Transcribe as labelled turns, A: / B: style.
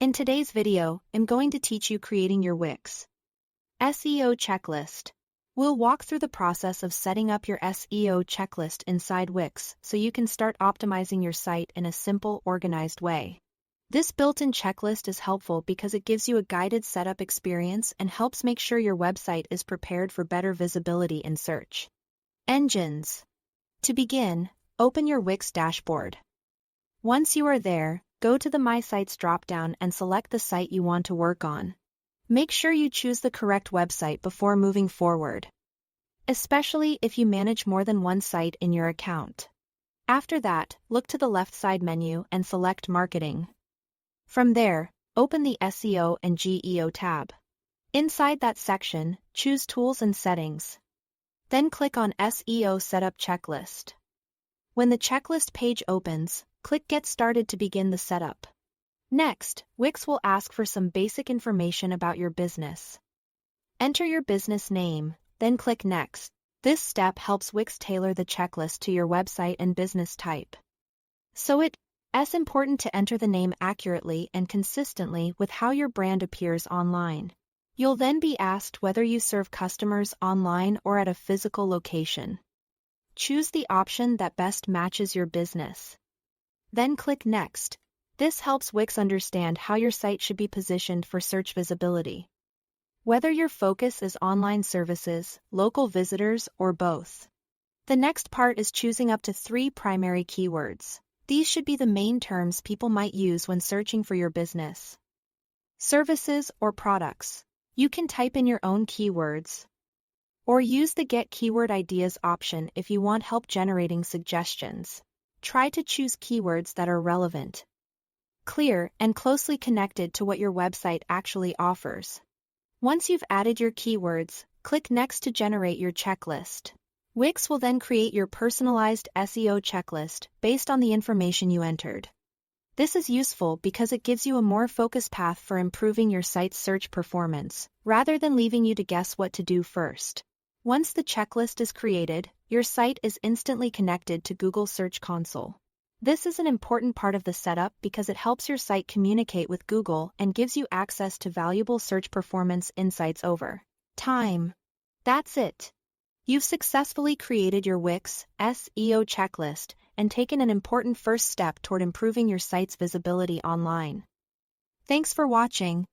A: In today's video, I'm going to teach you creating your Wix SEO checklist. We'll walk through the process of setting up your SEO checklist inside Wix so you can start optimizing your site in a simple, organized way. This built-in checklist is helpful because it gives you a guided setup experience and helps make sure your website is prepared for better visibility in search engines. To begin, open your Wix dashboard. Once you are there, go to the My Sites dropdown and select the site you want to work on. Make sure you choose the correct website before moving forward, especially if you manage more than one site in your account. After that, look to the left side menu and select Marketing. From there, open the SEO and GEO tab. Inside that section, choose Tools and Settings. Then click on SEO Setup Checklist. When the checklist page opens, click Get Started to begin the setup. Next, Wix will ask for some basic information about your business. Enter your business name, then click Next. This step helps Wix tailor the checklist to your website and business type. So it's important to enter the name accurately and consistently with how your brand appears online. You'll then be asked whether you serve customers online or at a physical location. Choose the option that best matches your business. Then click Next. This helps Wix understand how your site should be positioned for search visibility. Whether your focus is online services, local visitors, or both. The next part is choosing up to 3 primary keywords. These should be the main terms people might use when searching for your business, services, or products. You can type in your own keywords, or use the Get Keyword Ideas option if you want help generating suggestions. Try to choose keywords that are relevant, clear, and closely connected to what your website actually offers. Once you've added your keywords, click Next to generate your checklist. Wix will then create your personalized SEO checklist based on the information you entered. This is useful because it gives you a more focused path for improving your site's search performance, rather than leaving you to guess what to do first. Once the checklist is created, your site is instantly connected to Google Search Console. This is an important part of the setup because it helps your site communicate with Google and gives you access to valuable search performance insights over time. That's it. You've successfully created your Wix SEO checklist and taken an important first step toward improving your site's visibility online. Thanks for watching.